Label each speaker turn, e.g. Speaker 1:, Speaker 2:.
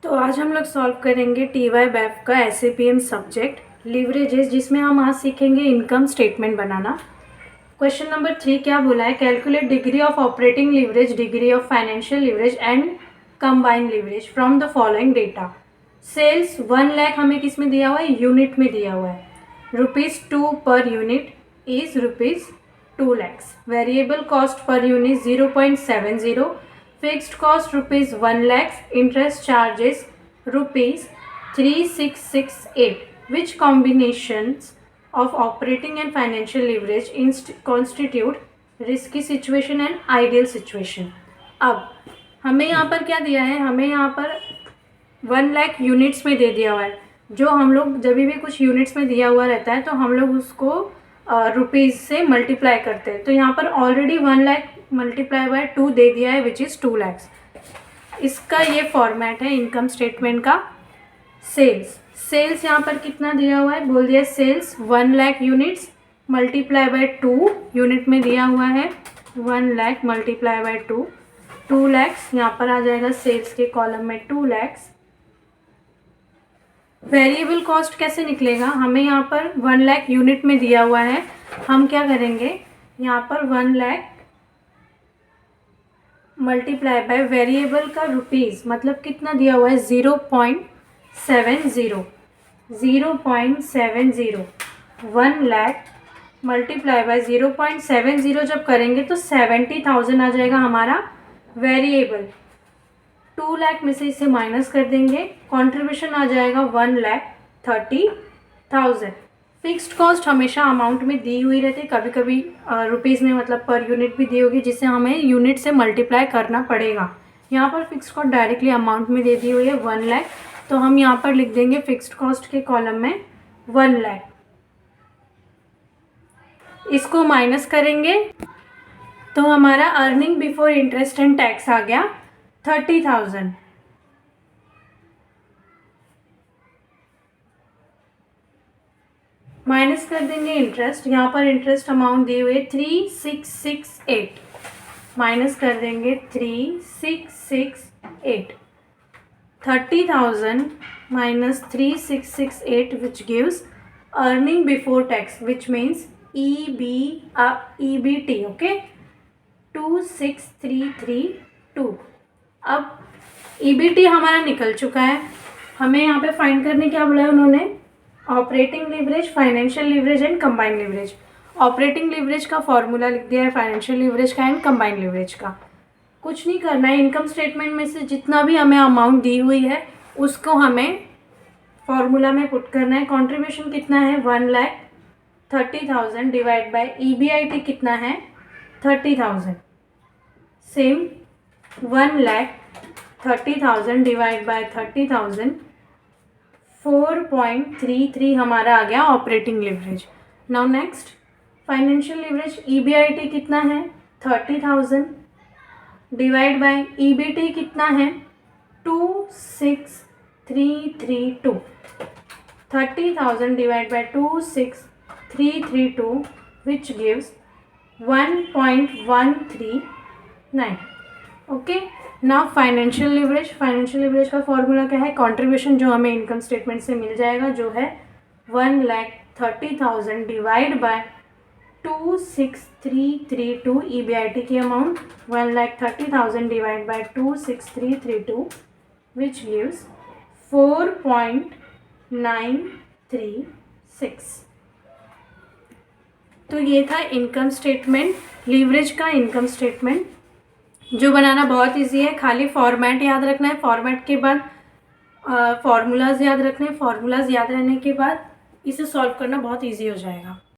Speaker 1: तो आज हम लोग सॉल्व करेंगे TY-BEF का SAPM सब्जेक्ट लीवरेजेस, जिसमें हम आज सीखेंगे इनकम स्टेटमेंट बनाना। क्वेश्चन नंबर 3 क्या बोला है? Calculate degree of operating leverage, degree of financial leverage and combined leverage from the following data. Sales 1 lakh हमें किस में दिया हुआ है? यूनिट में दिया हुआ है। ₹2 per unit is ₹2 lakhs। Variable cost per unit 0.70। Fixed cost ₹1 lakhs। Interest charges ₹3668। Which combinations of operating and financial leverage constitute risky situation and ideal situation। अब हमें यहाँ पर क्या दिया है? हमें यहाँ पर 1 लाख यूनिट्स में दे दिया हुआ है। जो हम लोग जब भी कुछ यूनिट्स में दिया हुआ रहता है तो हम लोग उसको रुपीज़ से मल्टीप्लाई करते हैं। तो यहाँ पर ऑलरेडी 1 लाख मल्टीप्लाई बाय 2 दे दिया है, विच इज़ 2 lakhs। इसका ये फॉर्मेट है इनकम स्टेटमेंट का। सेल्स यहाँ पर कितना दिया हुआ है? बोल दिया sales 1 lakh units multiply by 2 unit में दिया हुआ है। 1 लाख मल्टीप्लाई बाय 2 lakhs। यहाँ पर आ जाएगा सेल्स के कॉलम में 2 lakhs। वेरिएबल कॉस्ट कैसे निकलेगा? हमें यहाँ पर 1 लाख यूनिट में दिया हुआ है। हम क्या करेंगे? यहाँ पर 1 लाख मल्टीप्लाई बाय वेरिएबल का रुपीज़, मतलब कितना दिया हुआ है? 0.70। 1 लाख मल्टीप्लाई बाय 0.70 जब करेंगे तो 70,000 आ जाएगा हमारा वेरिएबल। 2 लाख में से इसे माइनस कर देंगे, कंट्रीब्यूशन आ जाएगा 1,30,000। फिक्स्ड कॉस्ट हमेशा अमाउंट में दी हुई रहती है, कभी कभी रुपीज़ में, मतलब पर यूनिट भी दी होगी, जिसे हमें यूनिट से मल्टीप्लाई करना पड़ेगा। यहाँ पर फिक्स्ड कॉस्ट डायरेक्टली अमाउंट में दे दी हुई है 1 लाख, तो हम यहाँ पर लिख देंगे फिक्स्ड कॉस्ट के कॉलम में 1 लाख। इसको माइनस करेंगे तो हमारा earning before interest and tax आ गया 30,000। माइनस कर देंगे इंटरेस्ट। यहाँ पर इंटरेस्ट अमाउंट दी हुई है 3668। माइनस कर देंगे 3668। 30,000 minus 3668, which gives earning before tax, which means EBT, okay, 26,332। अब EBT हमारा निकल चुका है। हमें यहाँ पे फाइंड करने क्या बोला है उन्होंने? Operating leverage, financial leverage and combined leverage. Operating leverage का फॉर्मूला लिख दिया है, फाइनेंशियल लीवरेज का एंड कंबाइंड लीवरेज का। कुछ नहीं करना है, इनकम स्टेटमेंट में से जितना भी हमें अमाउंट दी हुई है उसको हमें फॉर्मूला में पुट करना है। कंट्रीब्यूशन कितना है? 1,30,000 डिवाइड बाय EBIT कितना है? 30,000। सेम 1,30,000 डिवाइड बाय 30,000, 4.33 हमारा आ गया operating leverage. Now next financial leverage. EBIT कितना है? 30,000 डिवाइड बाय EBT कितना है? 26,332। 30,000 divide by 26,332, which gives 1.139। Okay, now financial leverage. Financial leverage का फॉर्मूला क्या है? कंट्रीब्यूशन जो हमें इनकम स्टेटमेंट से मिल जाएगा, जो है 1,30,000 डिवाइड बाय 26,332। EBIT की amount 1,30,000 divide by 26,332, which gives 4.936। तो ये था इनकम स्टेटमेंट, लीवरेज का इनकम स्टेटमेंट, जो बनाना बहुत इजी है। खाली फॉर्मेट याद रखना है, फॉर्मेट के बाद फार्मूलाज याद रखने हैं, फार्मूलाज याद रहने के बाद इसे सॉल्व करना बहुत इजी हो जाएगा।